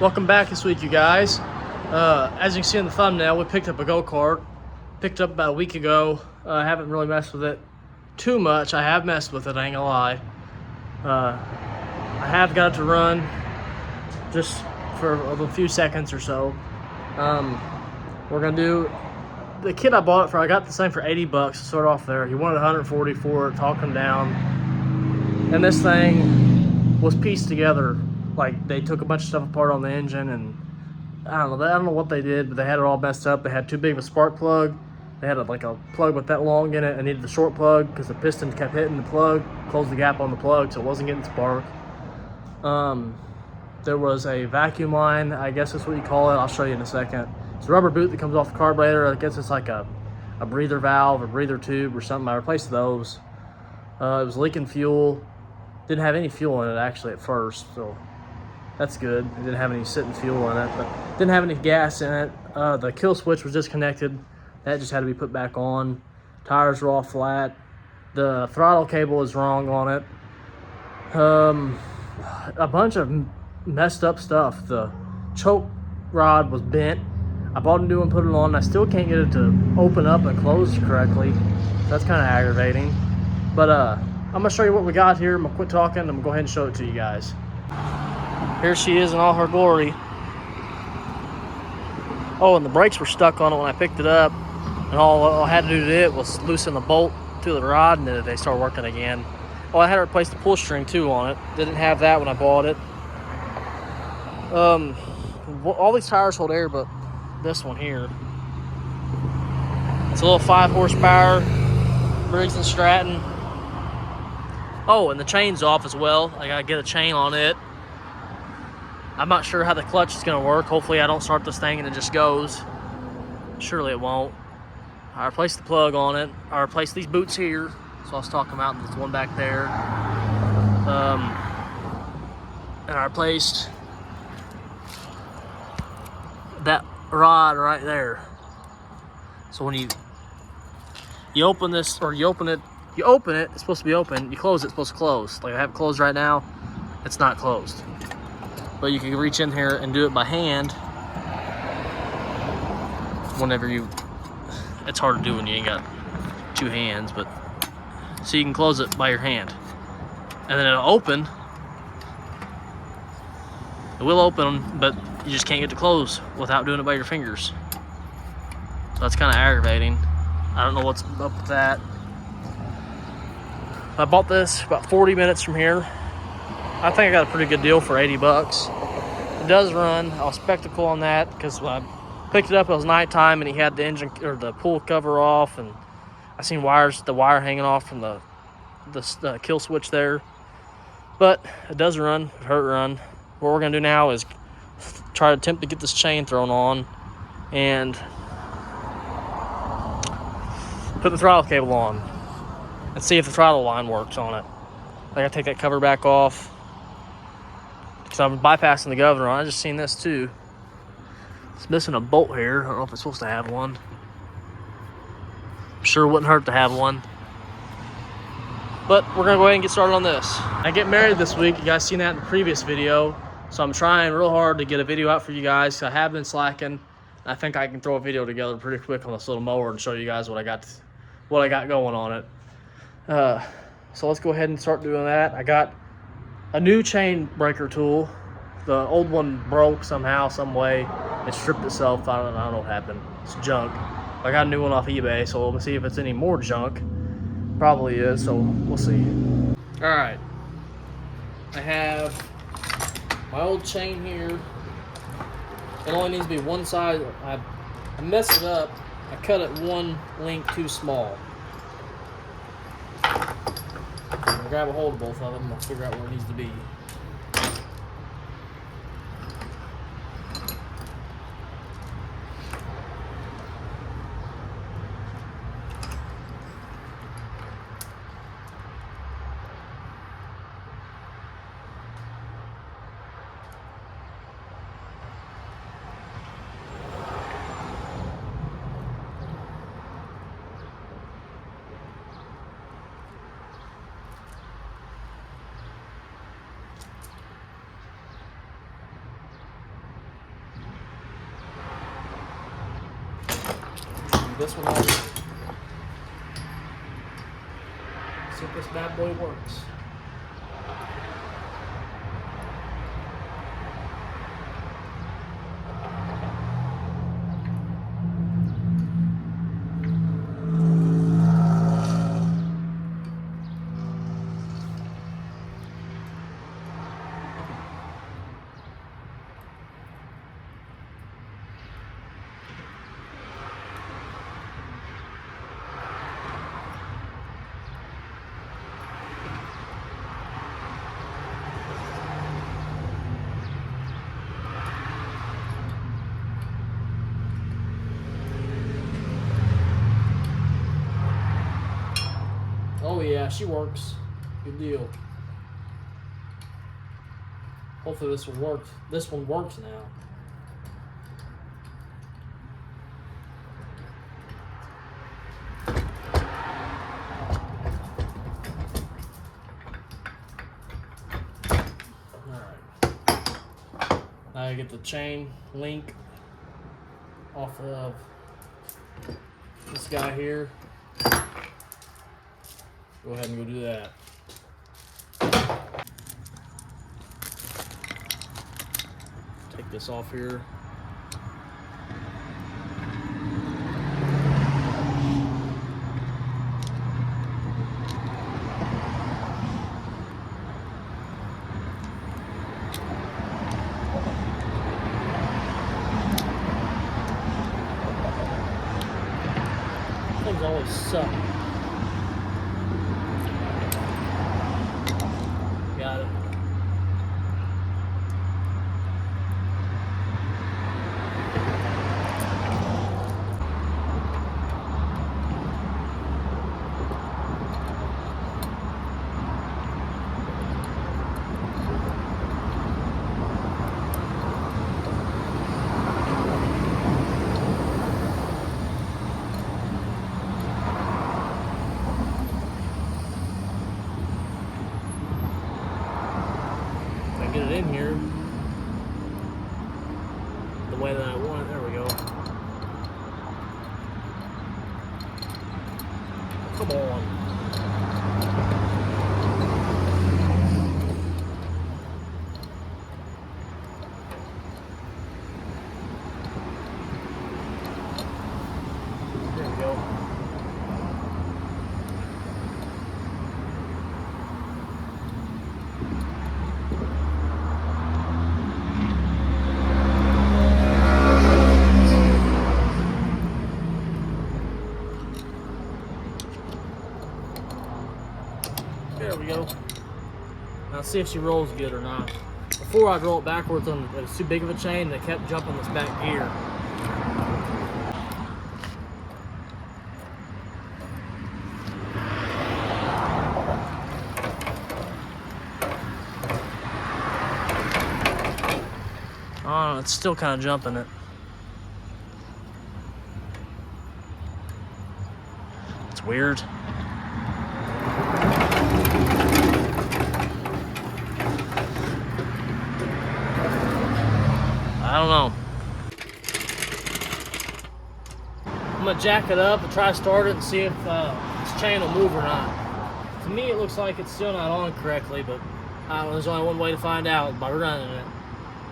Welcome back this week, you guys. As you can see in the thumbnail, we picked up a go-kart. Picked up about a week ago. I haven't really messed with it too much. I have messed with it, I ain't gonna lie. I have got it to run just for a few seconds or so. We're gonna do the kit I bought it for. I got the same for 80 bucks to start off there. He wanted 140 for it, talked him down. And this thing was pieced together. Like, they took a bunch of stuff apart on the engine, and I don't know what they did, but they had it all messed up. They had too big of a spark plug. They had a plug with that long in it. I needed the short plug because the piston kept hitting the plug, closed the gap on the plug, so it wasn't getting spark. There was a vacuum line, I guess that's what you call it. I'll show you in a second. It's a rubber boot that comes off the carburetor. I guess it's like a breather valve or breather tube or something. I replaced those. It was leaking fuel. Didn't have any fuel in it actually at first, so that's good. It didn't have any sitting fuel in it, but didn't have any gas in it. The kill switch was disconnected. That just had to be put back on. Tires were all flat. The throttle cable is wrong on it. A bunch of messed up stuff. The choke rod was bent. I bought a new one, put it on. I still can't get it to open up and close correctly. So that's kind of aggravating. But I'm gonna show you what we got here. I'm gonna quit talking. I'm gonna go ahead and show it to you guys. Here she is in all her glory. Oh, and the brakes were stuck on it when I picked it up. And all I had to do to it was loosen the bolt to the rod, and then they start working again. Oh, I had to replace the pull string too on it. Didn't have that when I bought it. All these tires hold air, but this one here. It's a little 5 horsepower Briggs & Stratton. Oh, and the chain's off as well. I gotta get a chain on it. I'm not sure how the clutch is gonna work. Hopefully I don't start this thing and it just goes. Surely it won't. I replaced the plug on it. I replaced these boots here. So I was talking about there's one back there. And I replaced that rod right there. So when you open this, or you open it, it's supposed to be open. You close it, it's supposed to close. Like I have it closed right now, it's not closed. But you can reach in here and do it by hand. It's hard to do when you ain't got 2 hands, but so you can close it by your hand. And then it'll open. It will open, but you just can't get to close without doing it by your fingers. So that's kind of aggravating. I don't know what's up with that. I bought this about 40 minutes from here. I think I got a pretty good deal for 80 bucks. It does run. I was spectacle on that because when I picked it up, it was nighttime and he had the engine or the pull cover off, and I seen the wire hanging off from the kill switch there. But it does run. It hurt run. What we're gonna do now is try to attempt to get this chain thrown on and put the throttle cable on and see if the throttle line works on it. I gotta take that cover back off because I'm bypassing the governor. I just seen this too. It's missing a bolt here. I don't know if it's supposed to have one. I'm sure it wouldn't hurt to have one. But we're gonna go ahead and get started on this. I get married this week. You guys seen that in the previous video. So I'm trying real hard to get a video out for you guys. I have been slacking. I think I can throw a video together pretty quick on this little mower and show you guys what I got going on it. So let's go ahead and start doing that. I got a new chain breaker tool. The old one broke somehow, some way. It stripped itself. I don't know what happened. It's junk. I got a new one off eBay, so we'll see if it's any more junk. Probably is, so we'll see. All right. I have my old chain here. It only needs to be one side. I messed it up. I cut it one link too small. I'm gonna grab a hold of both of them. I'll figure out where it needs to be. this one on. See if this bad boy works. Oh yeah, she works. Good deal. Hopefully this will work. This one works now. Alright. Now I get the chain link off of this guy here. Go ahead and go do that. Take this off here. Things always suck. Got it. Get it in here the way that I want it. There we go. Come on. There we go. There we go. Now see if she rolls good or not. Before I'd roll it backwards, it was too big of a chain and it kept jumping this back gear. Oh, it's still kind of jumping it. It's weird. I don't know. I'm gonna jack it up and try to start it and see if this chain will move or not. To me, it looks like it's still not on correctly, but there's only one way to find out, by running it.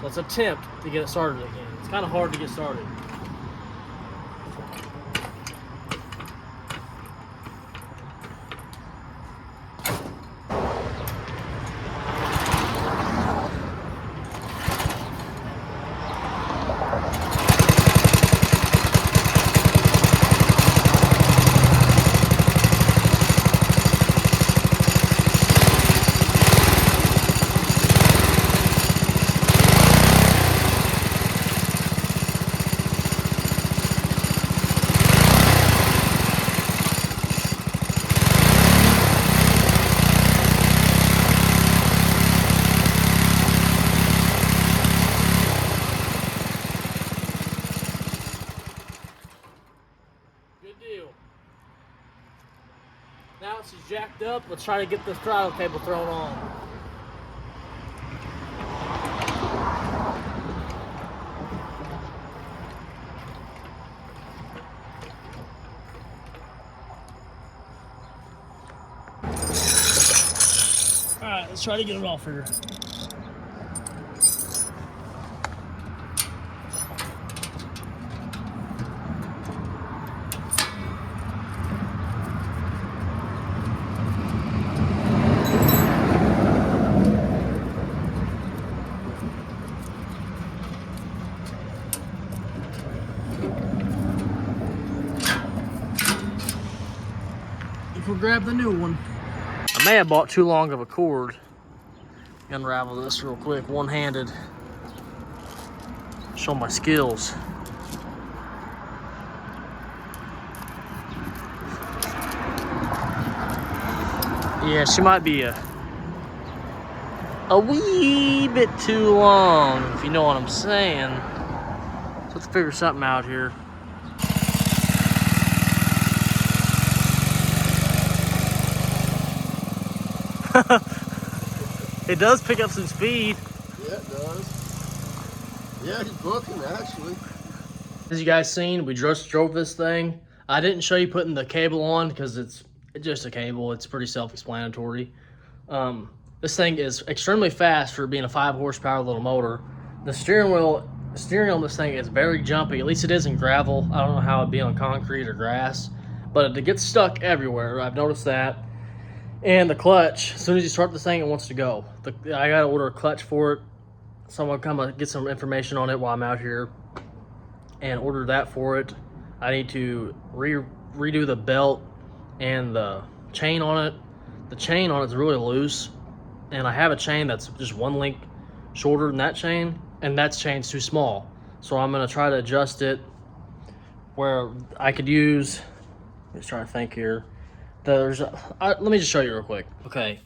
So let's attempt to get it started again. It's kind of hard to get started. Now she's jacked up. Let's try to get this throttle cable thrown on. let's try to get it off here. We'll grab the new one. I may have bought too long of a cord. Unravel this real quick, one-handed. Show my skills. Yeah, she might be a wee bit too long, if you know what I'm saying. So let's figure something out here. It does pick up some speed. Yeah, it does. Yeah, he's booking actually. As you guys seen, we just drove this thing. I didn't show you putting the cable on because it's just a cable. It's pretty self-explanatory. This thing is extremely fast for being a 5 horsepower little motor. The steering on this thing is very jumpy. At least it is in gravel. I don't know how it'd be on concrete or grass, but it gets stuck everywhere. I've noticed that. And the clutch, as soon as you start this thing, it wants to go. I gotta order a clutch for it. So I'm gonna come and get some information on it while I'm out here and order that for it. I need to redo the belt and the chain on it. The chain on it's really loose, and I have a chain that's just one link shorter than that chain, and that chain's too small. So I'm gonna try to adjust it where I could use, let's try to think here. Let me just show you real quick. Okay,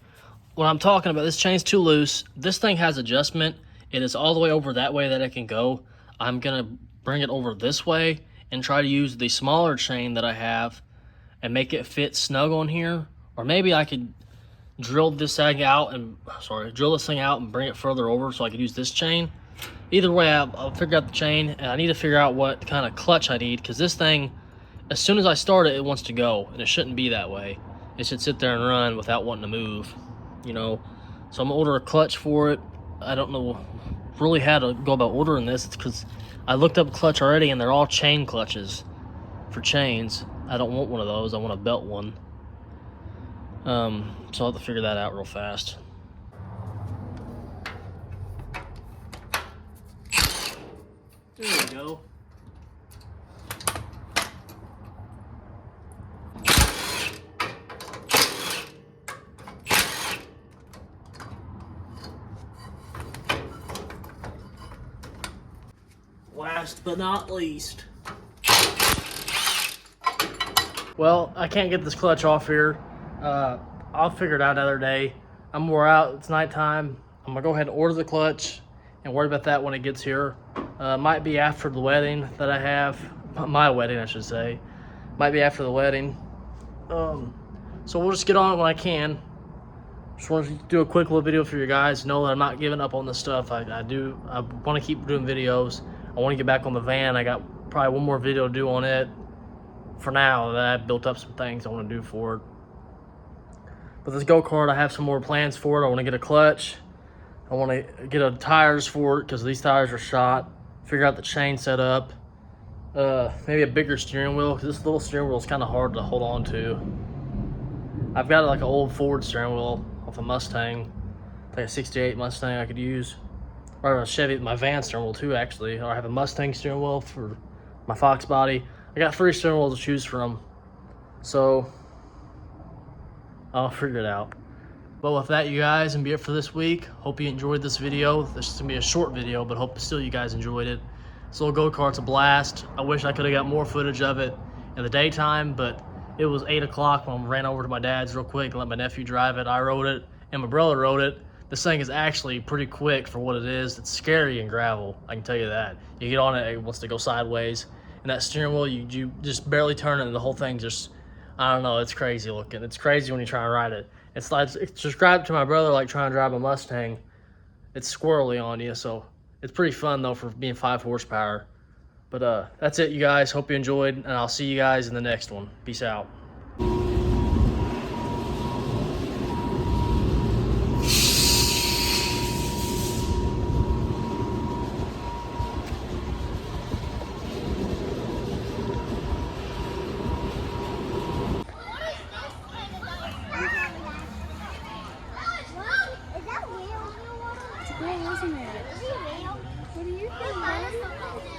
when I'm talking about this chain's too loose, this thing has adjustment. It is all the way over that way that it can go. I'm gonna bring it over this way and try to use the smaller chain that I have and make it fit snug on here. Or maybe I could drill this thing out and bring it further over so I could use this chain. Either way, I'll figure out the chain, and I need to figure out what kind of clutch I need, because this thing, as soon as I start it, it wants to go, and it shouldn't be that way. It should sit there and run without wanting to move, you know. So I'm gonna order a clutch for it. I don't know really how to go about ordering this. It's because I looked up clutch already, and they're all chain clutches for chains. I don't want one of those. I want a belt one. So I'll have to figure that out real fast. There we go. Last but not least. Well, I can't get this clutch off here. I'll figure it out another day. I'm wore out. It's nighttime. I'm gonna go ahead and order the clutch and worry about that when it gets here. Might be after the wedding that I have. My wedding, I should say. Might be after the wedding. So we'll just get on it when I can. Just want to do a quick little video for you guys. Know that I'm not giving up on this stuff. I want to keep doing videos. I want to get back on the van. I got probably one more video to do on it for now that I've built up some things I want to do for it. But this go-kart, I have some more plans for it. I want to get a clutch. I want to get tires for it because these tires are shot. Figure out the chain setup. Maybe a bigger steering wheel because this little steering wheel is kind of hard to hold on to. I've got like an old Ford steering wheel off a Mustang, like a 68 Mustang I could use. Or a Chevy, my van steering wheel too actually. Or I have a Mustang steering wheel for my Fox body. I got 3 steering wheels to choose from. So I'll figure it out. But with that, you guys, and be it for this week. Hope you enjoyed this video. This is gonna be a short video, but hope still you guys enjoyed it. This little go-kart's a blast. I wish I could have got more footage of it in the daytime, but it was 8 o'clock when I ran over to my dad's real quick and let my nephew drive it. I rode it, and my brother rode it. This thing is actually pretty quick for what it is. It's scary in gravel, I can tell you that. You get on it, it wants to go sideways. And that steering wheel, you just barely turn it, and the whole thing just, I don't know, it's crazy looking. It's crazy when you try and ride it. It's like, it's described to my brother like trying to drive a Mustang. It's squirrely on you, so it's pretty fun though for being 5 horsepower. But that's it, you guys. Hope you enjoyed, and I'll see you guys in the next one. Peace out. cool, isn't it? What do you think, Daddy?